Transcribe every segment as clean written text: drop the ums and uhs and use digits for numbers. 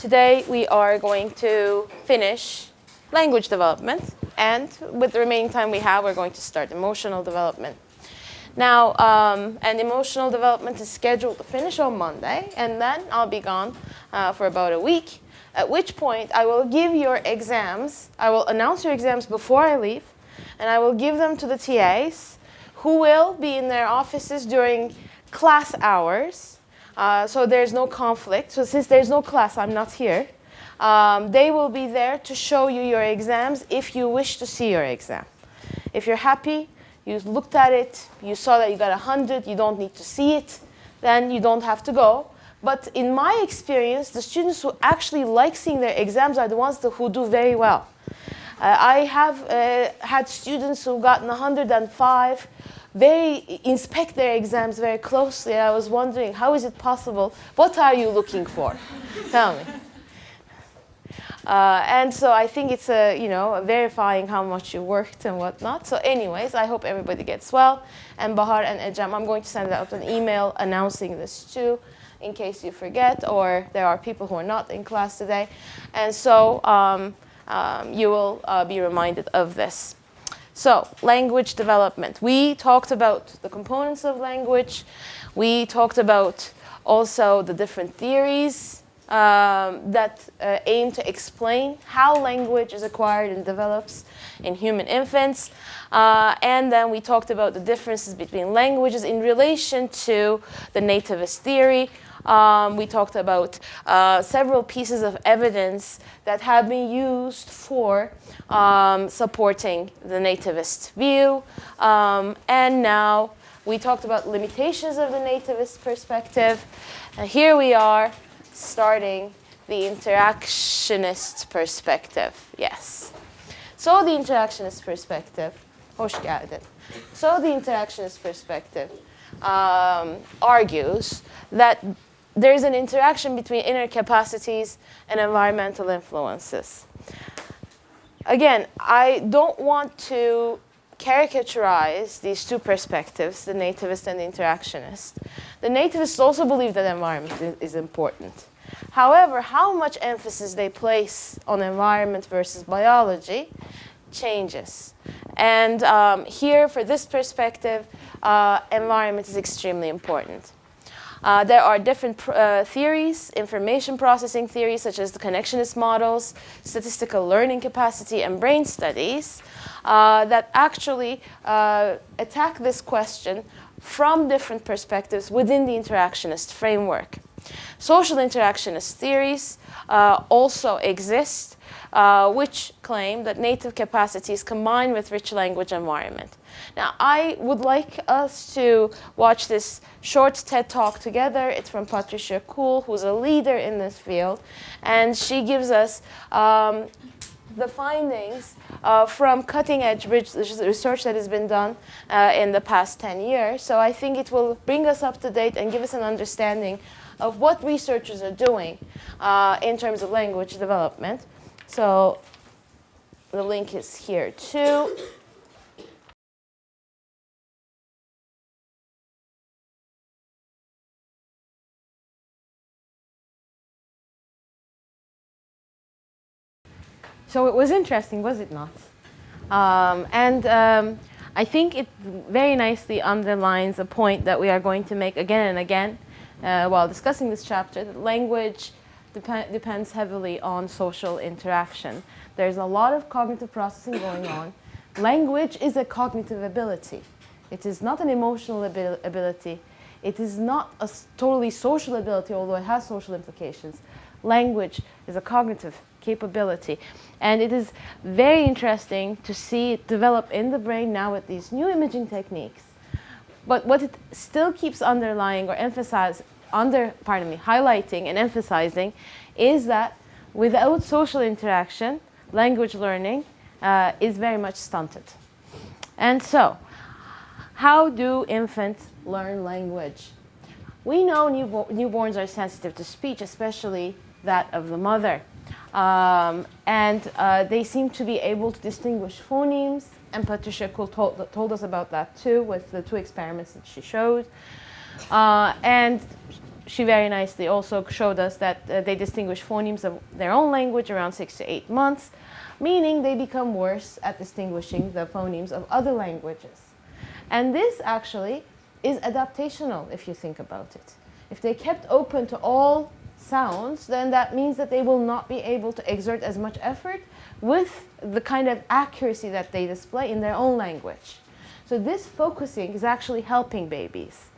Today we are going to finish language development, and with the remaining time we have, we're going to start emotional development. Now, and emotional development is scheduled to finish on Monday, and then I'll be gone for about a week, at which point I will give your exams. I will announce your exams before I leave, and I will give them to the TAs, who will be in their offices during class hours. So there's no conflict. So since there's no class, I'm not here. They will be there to show you your exams if you wish to see your exam. If you're happy, you looked at it, you saw that you got 100, you don't need to see it, then you don't have to go. But in my experience, the students who actually like seeing their exams are the ones who do very well. I have had students who've gotten 105, inspect their exams very closely. I was wondering, how is it possible? What are you looking for? Tell me. And so I think it's verifying how much you worked and whatnot. So anyways, I hope everybody gets well. And Bahar and Ejam, I'm going to send out an email announcing this too, in case you forget, or there are people who are not in class today. And so you will be reminded of this. So, language development. We talked about the components of language. We talked about also the different theories that aim to explain how language is acquired and develops in human infants. And then we talked about the differences between languages in relation to the nativist theory. We talked about several pieces of evidence that have been used for supporting the nativist view. And now we talked about limitations of the nativist perspective. And here we are starting the interactionist perspective. Yes. So the interactionist perspective, hoş geldin. So the interactionist perspective argues that there's an interaction between inner capacities and environmental influences. Again, I don't want to caricaturize these two perspectives, the nativist and the interactionist. The nativists also believe that environment is important. However, how much emphasis they place on environment versus biology changes. And here, for this perspective, environment is extremely important. There are different theories, information processing theories, such as the connectionist models, statistical learning capacity, and brain studies, that actually attack this question from different perspectives within the interactionist framework. Social interactionist theories also exist, which claim that native capacities combine with rich language environment. Now, I would like us to watch this short TED Talk together. It's from Patricia Kuhl, who's a leader in this field, and she gives us the findings from cutting-edge research that has been done in the past 10 years. So I think it will bring us up to date and give us an understanding of what researchers are doing in terms of language development. So the link is here too. So it was interesting, was it not? I think it very nicely underlines a point that we are going to make again and again while discussing this chapter, that language depends heavily on social interaction. There's a lot of cognitive processing going on. Language is a cognitive ability. It is not an emotional ability. It is not a totally social ability, although it has social implications. Language is a cognitive capability. And it is very interesting to see it develop in the brain now with these new imaging techniques. But what it still keeps underlying or highlighting and emphasizing is that without social interaction, language learning is very much stunted. And so, how do infants learn language? We know newborns are sensitive to speech, especially that of the mother. They seem to be able to distinguish phonemes, and Patricia Kuhl told us about that too with the two experiments that she showed. And she very nicely also showed us that they distinguish phonemes of their own language around 6 to 8 months, meaning they become worse at distinguishing the phonemes of other languages. And this actually is adaptational if you think about it. If they kept open to all sounds, then that means that they will not be able to exert as much effort with the kind of accuracy that they display in their own language. So this focusing is actually helping babies.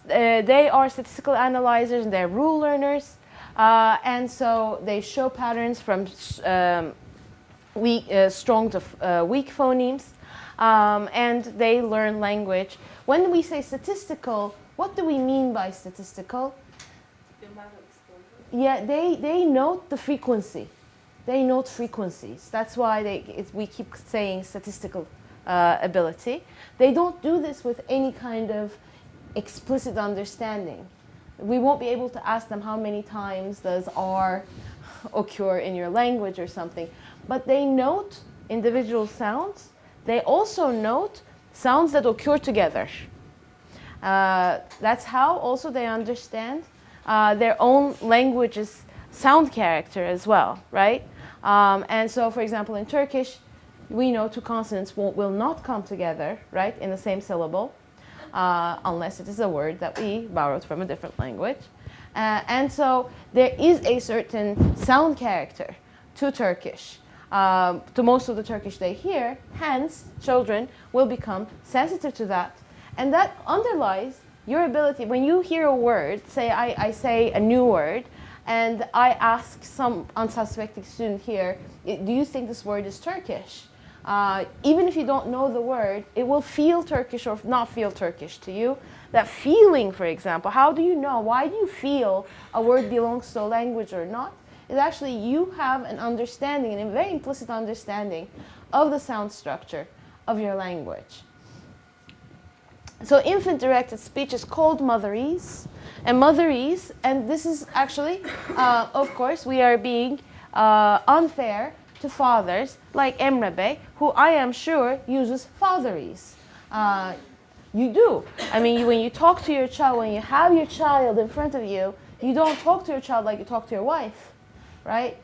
They are statistical analyzers and they're rule learners. And so they show patterns from strong to weak phonemes. And they learn language. When we say statistical, what do we mean by statistical? The amount of exposure. Yeah, they note the frequency. They note frequencies. That's why we keep saying statistical ability. They don't do this with any kind of explicit understanding. We won't be able to ask them how many times does R occur in your language or something. But they note individual sounds. They also note sounds that occur together. That's how also they understand their own language's sound character as well, right? And so, for example, in Turkish, we know two consonants will not come together, right, in the same syllable, unless it is a word that we borrowed from a different language. And so there is a certain sound character to Turkish. To most of the Turkish they hear, hence children will become sensitive to that. And that underlies your ability, when you hear a word, say I say a new word, and I ask some unsuspecting student here, do you think this word is Turkish? Even if you don't know the word, it will feel Turkish or not feel Turkish to you. That feeling, for example, how do you know? Why do you feel a word belongs to a language or not? Is actually you have an understanding, and a very implicit understanding of the sound structure of your language. So infant-directed speech is called motherese, and this is actually, of course, we are being unfair to fathers like Emre Bey, who I am sure uses fatherese. You do. I mean, when you talk to your child, when you have your child in front of you, you don't talk to your child like you talk to your wife. Right?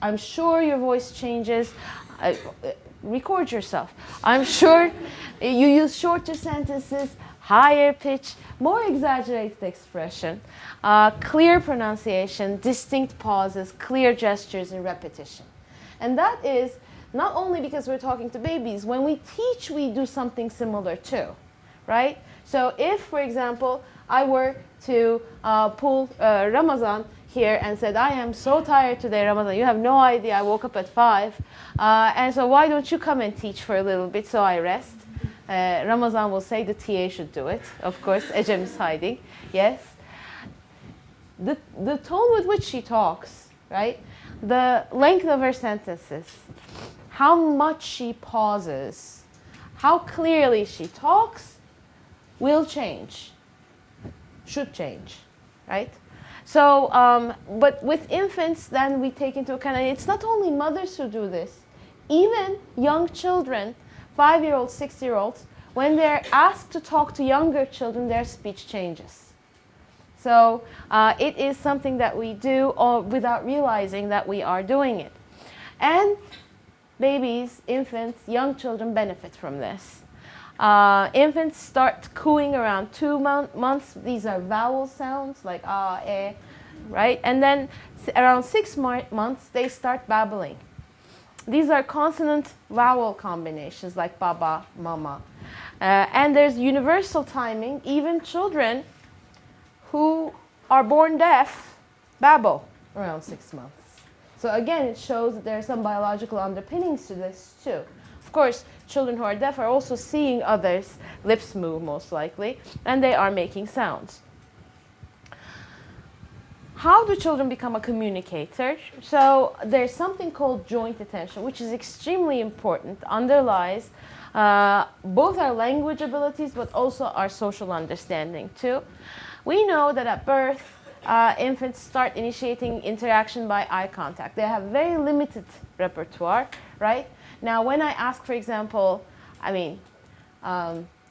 I'm sure your voice changes. Record yourself. I'm sure you use shorter sentences, higher pitch, more exaggerated expression, clear pronunciation, distinct pauses, clear gestures, and repetition. And that is not only because we're talking to babies. When we teach, we do something similar too. Right? So if, for example, I were to pull Ramazan here and said, I am so tired today, Ramazan. You have no idea. I woke up at 5. And so why don't you come and teach for a little bit so I rest? Ramazan will say the TA should do it. Of course, Ecem is hiding. Yes. The tone with which she talks, right? The length of her sentences, how much she pauses, how clearly she talks will change, should change, right? So, but with infants, then we take into account, and it's not only mothers who do this, even young children, 5-year-olds, 6-year-olds, when they're asked to talk to younger children, their speech changes. So it is something that we do without realizing that we are doing it. And babies, infants, young children benefit from this. Infants start cooing around 2 months. These are vowel sounds like ah, eh, right? And then around 6 months, they start babbling. These are consonant-vowel combinations like baba, mama. And there's universal timing. Even children who are born deaf babble around 6 months. So again, it shows that there are some biological underpinnings to this too. Of course, children who are deaf are also seeing others' lips move, most likely, and they are making sounds. How do children become a communicator? So there's something called joint attention, which is extremely important, underlies both our language abilities, but also our social understanding too. We know that at birth, infants start initiating interaction by eye contact. They have very limited repertoire, right? Now, when I ask, for example, I mean,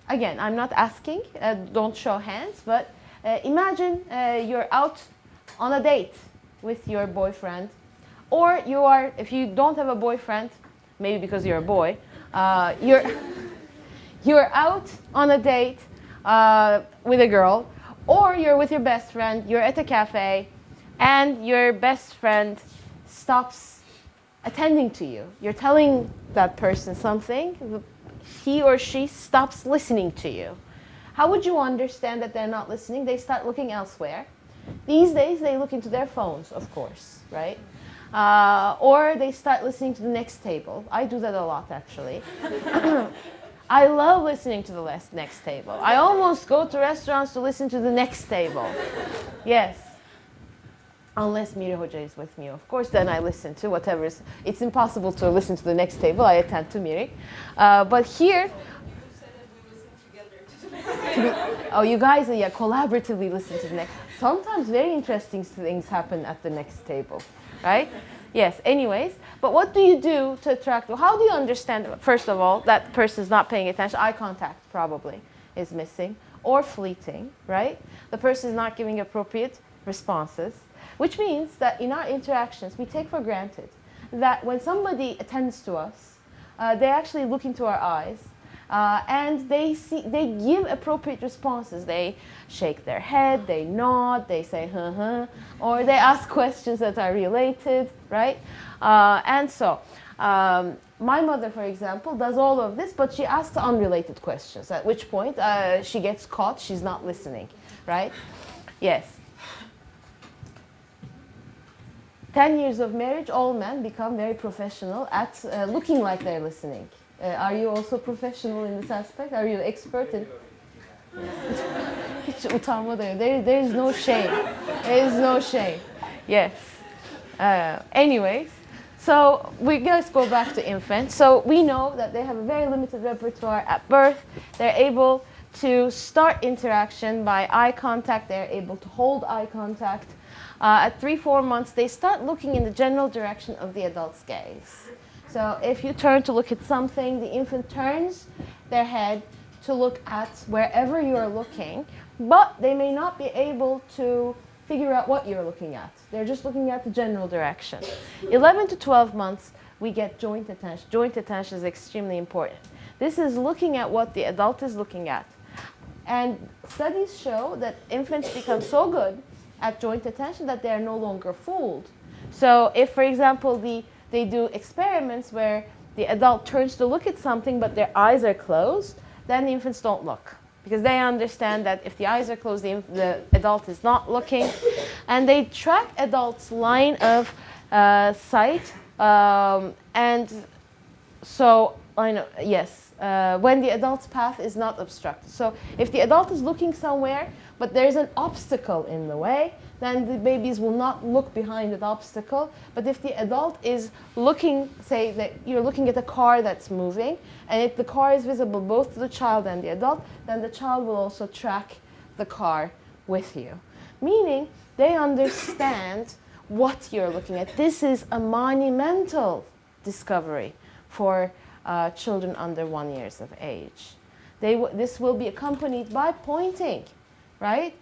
again, I'm not asking, don't show hands, but Imagine you're out on a date with your boyfriend, or you are, if you don't have a boyfriend, maybe because you're a boy, you're out on a date with a girl, or you're with your best friend, you're at a cafe, and your best friend stops attending to you. You're telling that person something, he or she stops listening to you. How would you understand that they're not listening? They start looking elsewhere. These days, they look into their phones, of course, right? Or they start listening to the next table. I do that a lot, actually. I love listening to the next table. I almost go to restaurants to listen to the next table. Yes. Unless Miri Hoca is with me, of course, then I listen to whatever is. It's impossible to listen to the next table. I attend to Miri. But here, oh, you guys, yeah, collaboratively listen to the next. Sometimes very interesting things happen at the next table, right? Yes, anyways. But what do you do to attract? How do you understand, first of all, that person is not paying attention? Eye contact probably is missing or fleeting, right? The person is not giving appropriate responses, which means that in our interactions, we take for granted that when somebody attends to us, they actually look into our eyes, and they give appropriate responses. They shake their head, they nod, they say or they ask questions that are related, right? And so, my mother, for example, does all of this, but she asks unrelated questions, at which point she gets caught, she's not listening, right? Yes. 10 years of marriage, all men become very professional at looking like they're listening. Are you also professional in this aspect? Are you expert in? Hiç utanma da yok. There is no shame. There is no shame. Yes. Anyways, so we just go back to infants. So we know that they have a very limited repertoire at birth. They're able to start interaction by eye contact. They're able to hold eye contact. At 3-4 months, they start looking in the general direction of the adult's gaze. So if you turn to look at something, the infant turns their head to look at wherever you're looking, but they may not be able to figure out what you're looking at. They're just looking at the general direction. 11 to 12 months, we get joint attention. Joint attention is extremely important. This is looking at what the adult is looking at. And studies show that infants become so good at joint attention that they are no longer fooled. So if, for example, they do experiments where the adult turns to look at something but their eyes are closed, then the infants don't look. Because they understand that if the eyes are closed, the adult is not looking. And they track adults' line of sight. And so, yes, when the adult's path is not obstructed. So if the adult is looking somewhere, but there's an obstacle in the way, then the babies will not look behind that obstacle. But if the adult is looking, say that you're looking at a car that's moving, and if the car is visible both to the child and the adult, then the child will also track the car with you. Meaning, they understand what you're looking at. This is a monumental discovery for children under 1 year of age. This will be accompanied by pointing, right?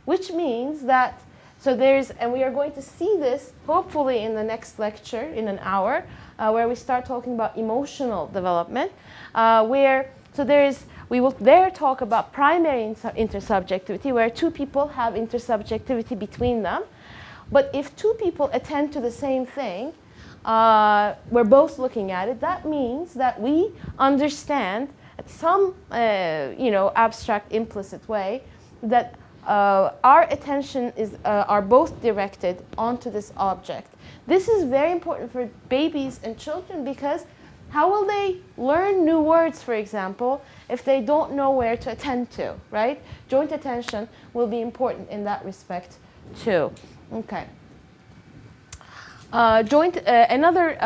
Which means that, and we are going to see this hopefully in the next lecture in an hour, where we start talking about emotional development, we will there talk about primary intersubjectivity, where two people have intersubjectivity between them. But if two people attend to the same thing, we're both looking at it, that means that we understand at some abstract implicit way that our attention are both directed onto this object. This is very important for babies and children, because how will they learn new words, for example, if they don't know where to attend to, right? Joint attention will be important in that respect too. Okay. Another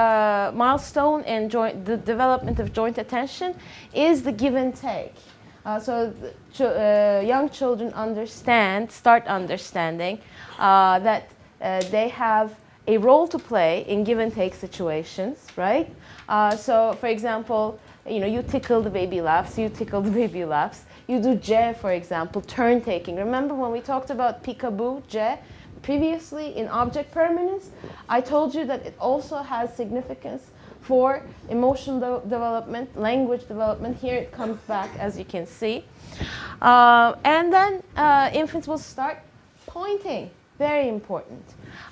milestone in the development of joint attention is the give and take. Young children start understanding that they have a role to play in give and take situations, right? So, for example, You tickle the baby laughs, you tickle the baby laughs. You do je, for example, turn taking. Remember when we talked about peekaboo, je, previously in object permanence? I told you that it also has significance for emotional development, language development. Here it comes back, as you can see. And then infants will start pointing. Very important.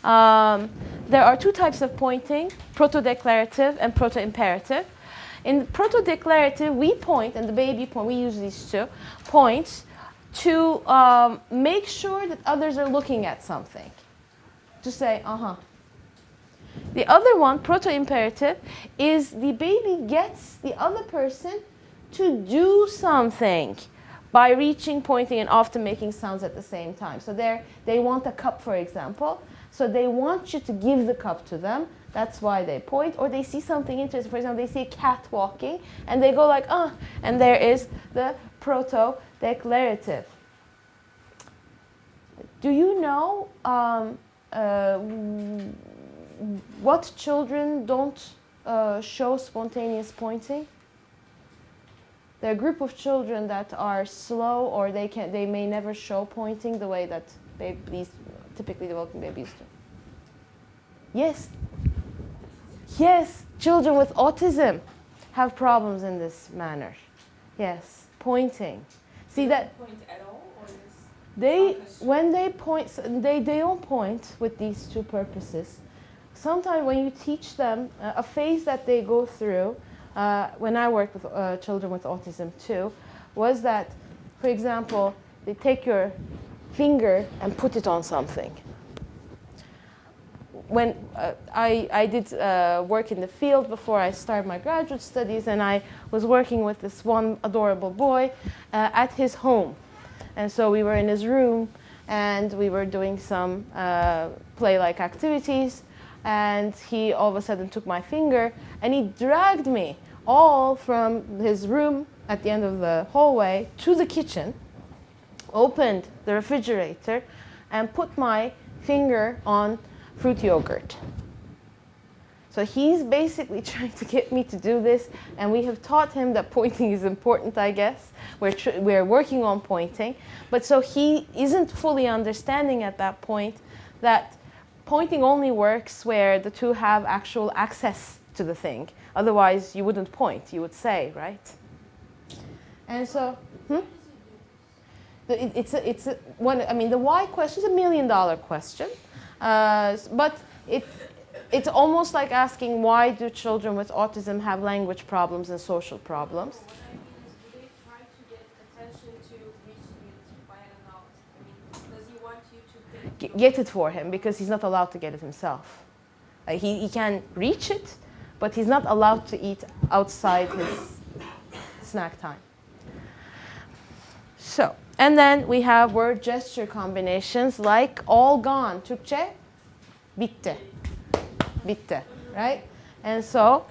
There are two types of pointing, proto-declarative and proto-imperative. In proto-declarative, we point, and the baby point, we use these two points to make sure that others are looking at something. To say, uh-huh. The other one, proto-imperative, is the baby gets the other person to do something by reaching, pointing, and often making sounds at the same time. So they want a cup, for example. So they want you to give the cup to them. That's why they point. Or they see something interesting. For example, they see a cat walking, and they go like, and there is the proto-declarative. Do you know what children don't show spontaneous pointing? There are a group of children that are slow, or they may never show pointing the way that these typically developing babies do. Yes. Yes, children with autism have problems in this manner. Yes, pointing. See that? Point at all, or When they point, they don't point with these two purposes. Sometimes when you teach them a phase that they go through, when I worked with children with autism too, was that, for example, they take your finger and put it on something. When I did work in the field before I started my graduate studies, and I was working with this one adorable boy at his home. And so we were in his room, and we were doing some play-like activities, and he all of a sudden took my finger, and he dragged me all from his room at the end of the hallway to the kitchen, opened the refrigerator, and put my finger on fruit yogurt. So he's basically trying to get me to do this, and we have taught him that pointing is important, I guess. We're working on pointing, but so he isn't fully understanding at that point that pointing only works where the two have actual access to the thing. Otherwise, you wouldn't point, you would say, right? And so, the why question is $1 million question. But it's almost like asking, why do children with autism have language problems and social problems? what I mean is, do they try to get attention to reach it by an adult? I mean, does he want you to Get it for him, because he's not allowed to get it himself. He can reach it, but he's not allowed to eat outside his snack time. So, and then we have word gesture combinations like all gone. Türkçe, bitti. Bitti, right? And so,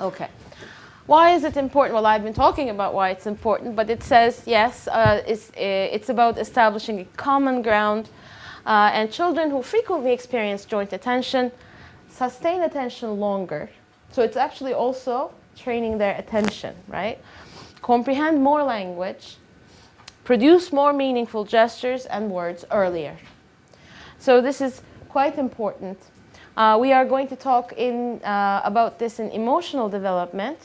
okay. Why is it important? Well, I've been talking about why it's important, but it says, yes, it's about establishing a common ground, and children who frequently experience joint attention sustain attention longer. So it's actually also training their attention, right? Comprehend more language, produce more meaningful gestures and words earlier. So this is quite important. We are going to talk about this in emotional development,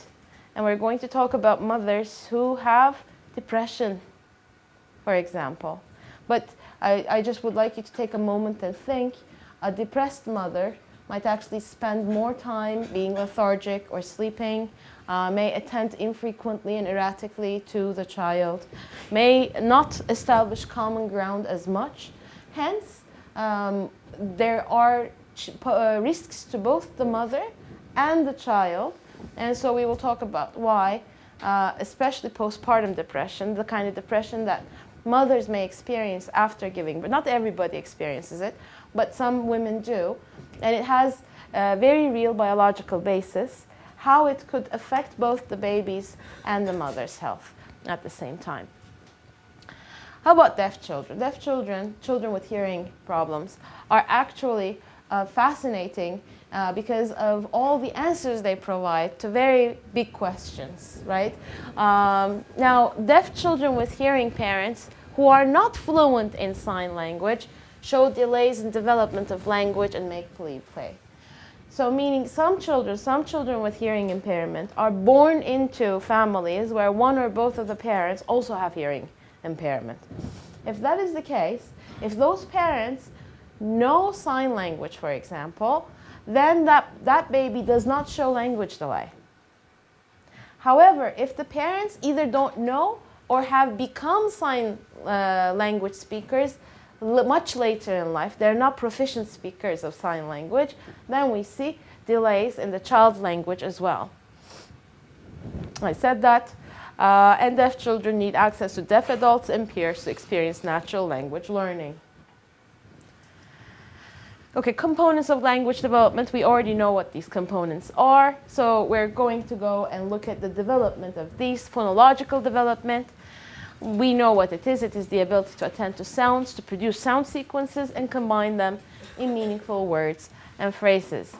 and we're going to talk about mothers who have depression, for example. But I just would like you to take a moment and think. A depressed mother might actually spend more time being lethargic or sleeping, may attend infrequently and erratically to the child, may not establish common ground as much. Hence, there are risks to both the mother and the child, and so we will talk about why, especially postpartum depression, the kind of depression that mothers may experience after giving, but not everybody experiences it, but some women do, and it has a very real biological basis, how it could affect both the baby's and the mother's health at the same time. How about deaf children? Deaf children, children with hearing problems, are actually fascinating because of all the answers they provide to very big questions, right? Now, deaf children with hearing parents who are not fluent in sign language show delays in development of language and make-believe play. So meaning some children with hearing impairment are born into families where one or both of the parents also have hearing impairment. If that is the case, if those parents know sign language, for example, then that baby does not show language delay. However, if the parents either don't know or have become sign language speakers much later in life, they're not proficient speakers of sign language, then we see delays in the child's language as well. I said that. And deaf children need access to deaf adults and peers to experience natural language learning. Okay, components of language development. We already know what these components are. So we're going to go and look at the development of these. Phonological development. We know what it is. It is the ability to attend to sounds, to produce sound sequences, and combine them in meaningful words and phrases.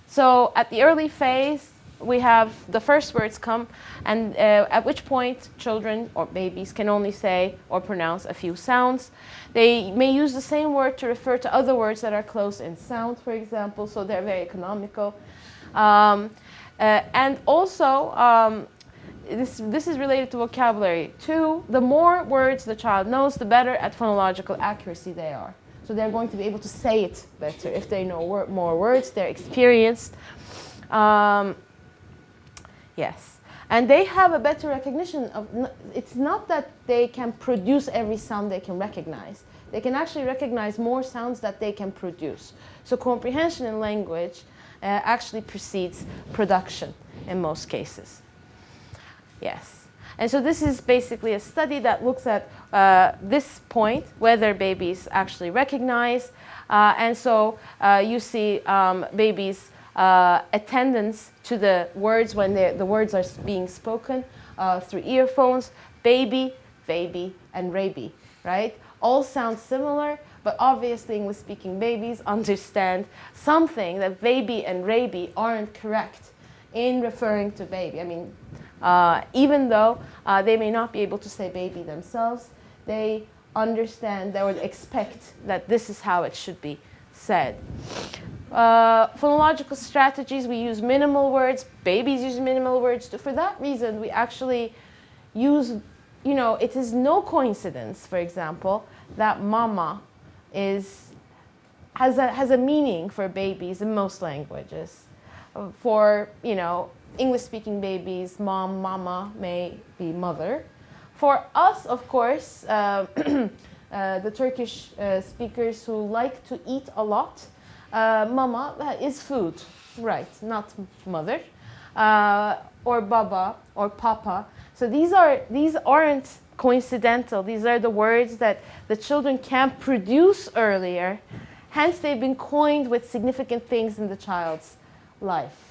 So at the early phase, we have the first words come, and at which point children or babies can only say or pronounce a few sounds. They may use the same word to refer to other words that are close in sound, for example, so they're very economical. And also, this is related to vocabulary too. The more words the child knows, the better at phonological accuracy they are. So they're going to be able to say it better. If they know more words, they're experienced. Yes. And they have a better recognition of, it's not that they can produce every sound they can recognize. They can actually recognize more sounds that they can produce. So comprehension in language actually precedes production in most cases. Yes. And so this is basically a study that looks at this point, whether babies actually recognize. And so you see babies' attendance to the words when the words are being spoken through earphones. Baby, baby, and raby, right? All sound similar, but obviously English-speaking babies understand something that baby and raby aren't correct in referring to baby. I mean, even though they may not be able to say baby themselves, they understand, they would expect that this is how it should be said. Phonological strategies, we use minimal words. Babies use minimal words too. For that reason, we actually use, you know, it is no coincidence, for example, that mama has a meaning for babies in most languages. For, you know, English-speaking babies, mom, mama may be mother. For us, of course, the Turkish speakers who like to eat a lot, mama is food, right, not mother, or baba or papa. So these aren't coincidental. These are the words that the children can produce earlier. Hence, they've been coined with significant things in the child's life.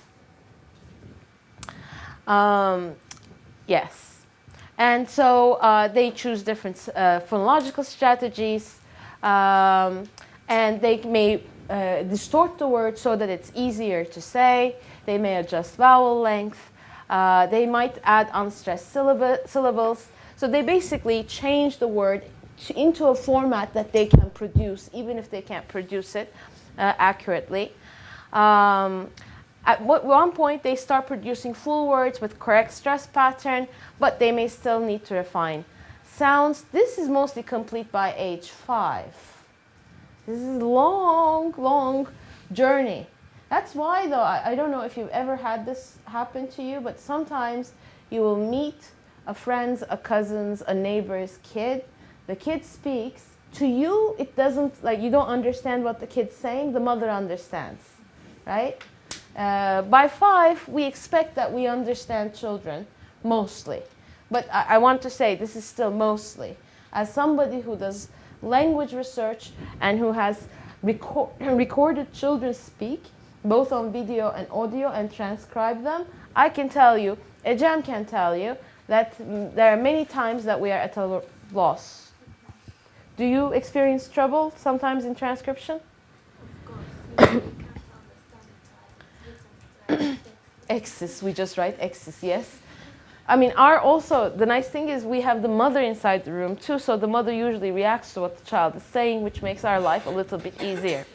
Yes. And so they choose different phonological strategies, and they may distort the word so that it's easier to say. They may adjust vowel length. They might add unstressed syllables. So they basically change the word into a format that they can produce, even if they can't produce it accurately. At one point, they start producing full words with correct stress pattern, but they may still need to refine sounds. This is mostly complete by age 5. This is a long, long journey. That's why, though, I don't know if you've ever had this happen to you, but sometimes you will meet a friend's, a cousin's, a neighbor's kid. The kid speaks. To you, it doesn't, like, you don't understand what the kid's saying. The mother understands, right? By 5, we expect that we understand children, mostly. But I want to say this is still mostly. As somebody who does language research and who has recorded children speak, both on video and audio, and transcribe them, I can tell you, Ecem can tell you, that there are many times that we are at a loss. Do you experience trouble sometimes in transcription? Of course, X's, we just write X's, yes. I mean, also, the nice thing is we have the mother inside the room too, so the mother usually reacts to what the child is saying, which makes our life a little bit easier.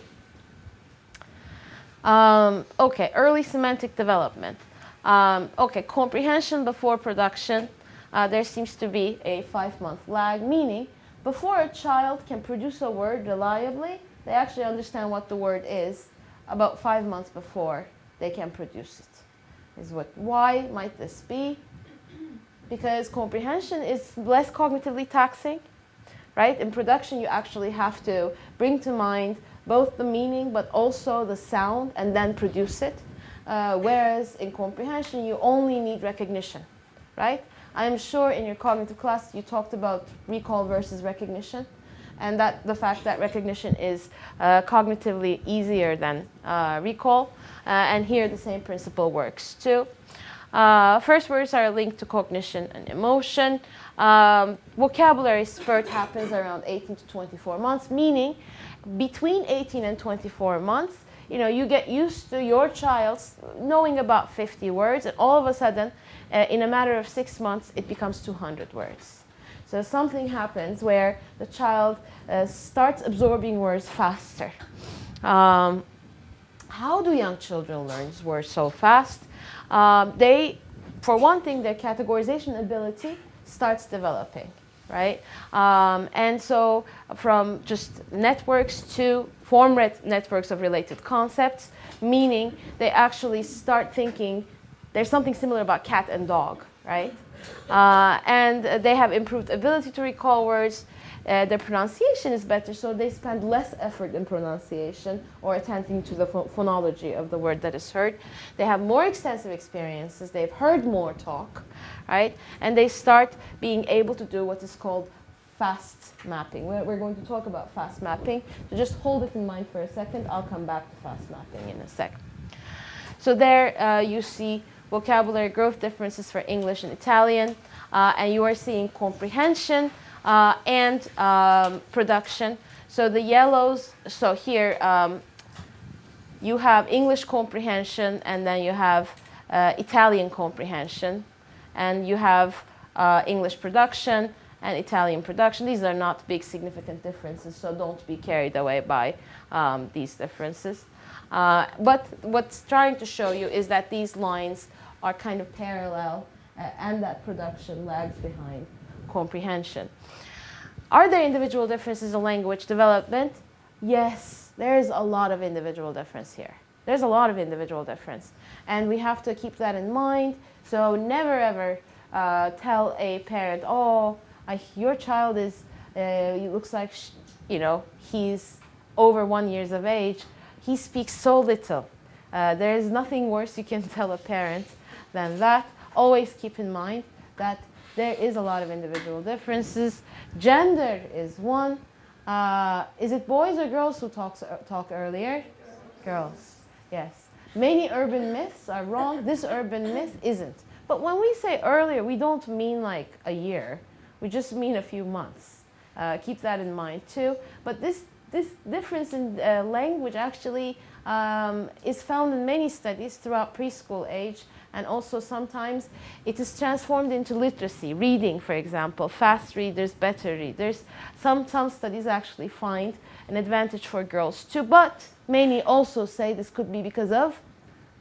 Okay, early semantic development. Okay, comprehension before production. There seems to be a 5-month lag, meaning before a child can produce a word reliably, they actually understand what the word is about 5 months before they can produce it. Why might this be? Because comprehension is less cognitively taxing, right? In production, you actually have to bring to mind both the meaning but also the sound and then produce it. Whereas in comprehension, you only need recognition, right? I'm sure in your cognitive class you talked about recall versus recognition, and that the fact that recognition is cognitively easier than recall. And here the same principle works too. First words are linked to cognition and emotion. Vocabulary spurt happens around 18 to 24 months, meaning between 18 and 24 months, you get used to your child knowing about 50 words, and all of a sudden, in a matter of 6 months, it becomes 200 words. So something happens where the child starts absorbing words faster. How do young children learn words so fast? For one thing, their categorization ability starts developing, right? And so from just networks to form networks of related concepts, meaning they actually start thinking there's something similar about cat and dog, right? And they have improved ability to recall words. Their pronunciation is better, so they spend less effort in pronunciation or attending to the phonology of the word that is heard. They have more extensive experiences. They've heard more talk, right? And they start being able to do what is called fast mapping. We're going to talk about fast mapping, so just hold it in mind for a second. I'll come back to fast mapping in a sec. So there you see vocabulary growth differences for English and Italian, and you are seeing comprehension and production. So the yellows, so here you have English comprehension, and then you have Italian comprehension, and you have English production and Italian production. These are not big significant differences, so don't be carried away by these differences. But what's trying to show you is that these lines are kind of parallel and that production lags behind comprehension. Are there individual differences in language development? Yes, there's a lot of individual difference here. There's a lot of individual difference. And we have to keep that in mind. So never ever tell a parent, oh, your child is, it looks like, he's over 1 year of age. He speaks so little. There is nothing worse you can tell a parent than that. Always keep in mind that there is a lot of individual differences. Gender is one. Is it boys or girls who talk earlier? Girls, yes. Many urban myths are wrong. This urban myth isn't. But when we say earlier, we don't mean like a year. We just mean a few months. Keep that in mind too. But this difference in language actually is found in many studies throughout preschool age, and also sometimes it is transformed into literacy, reading, for example, fast readers, better readers. Some studies actually find an advantage for girls too, but many also say this could be because of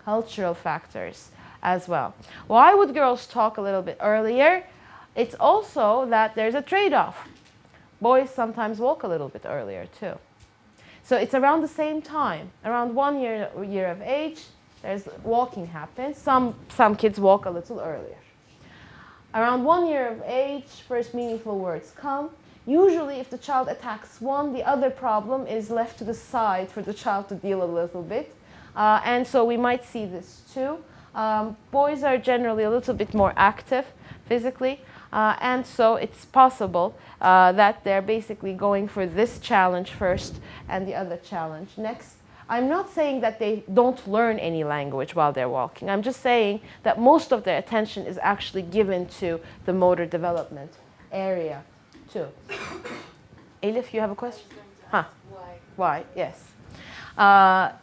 cultural factors as well. Why would girls talk a little bit earlier? It's also that there's a trade-off. Boys sometimes walk a little bit earlier too. So it's around the same time, around 1 year of age, there's walking happens. Some kids walk a little earlier. Around 1 year of age, first meaningful words come. Usually if the child attacks one, the other problem is left to the side for the child to deal a little bit. And so we might see this too. Boys are generally a little bit more active physically. And so it's possible that they're basically going for this challenge first and the other challenge next. I'm not saying that they don't learn any language while they're walking. I'm just saying that most of their attention is actually given to the motor development area too. Elif, you have a question? Why? Why? Yes.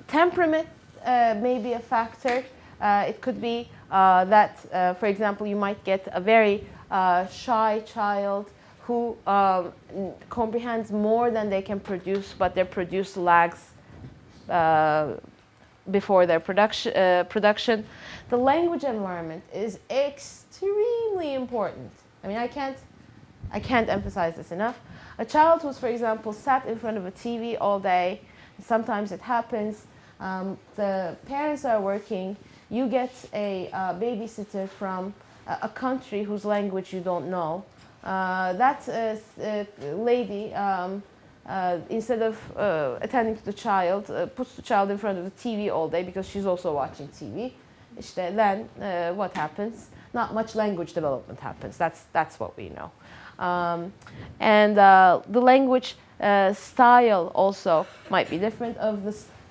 Temperament may be a factor. It could be that, for example, you might get a very shy child who comprehends more than they can produce, but their produce lags before their production. The language environment is extremely important. I mean, I can't emphasize this enough. A child who's, for example, sat in front of a TV all day, sometimes it happens, the parents are working, you get a babysitter from a country whose language you don't know. That lady, instead of attending to the child, puts the child in front of the TV all day because she's also watching TV. Then what happens? Not much language development happens. That's what we know. And the language style also might be different.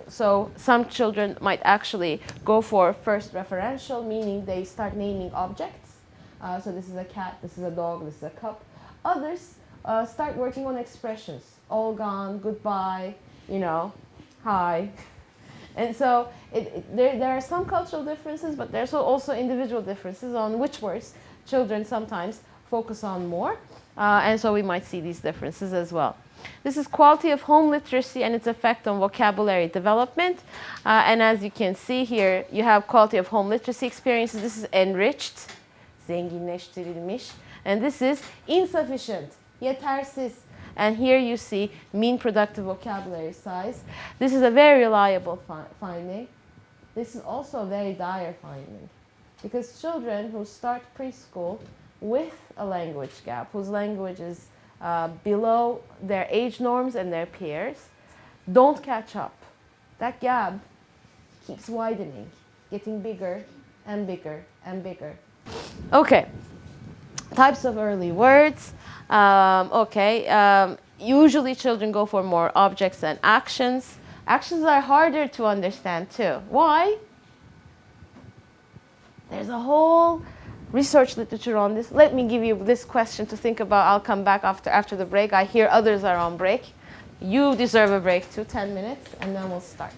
So some children might actually go for first referential, meaning they start naming objects. So this is a cat, this is a dog, this is a cup. Others start working on expressions. All gone, goodbye, hi. And so there are some cultural differences, but there's also individual differences on which words children sometimes focus on more. And so we might see these differences as well. This is quality of home literacy and its effect on vocabulary development. And as you can see here, you have quality of home literacy experiences. This is enriched, zenginleştirilmiş. And this is insufficient, yetersiz. And here you see mean productive vocabulary size. This is a very reliable finding. This is also a very dire finding. Because children who start preschool with a language gap, whose language is below their age norms and their peers, don't catch up. That gap keeps widening, getting bigger and bigger and bigger. Okay, types of early words. Usually children go for more objects than actions. Actions are harder to understand too. Why? There's a whole research literature on this. Let me give you this question to think about. I'll come back after the break. I hear others are on break. You deserve a break too, 10 minutes, and then we'll start.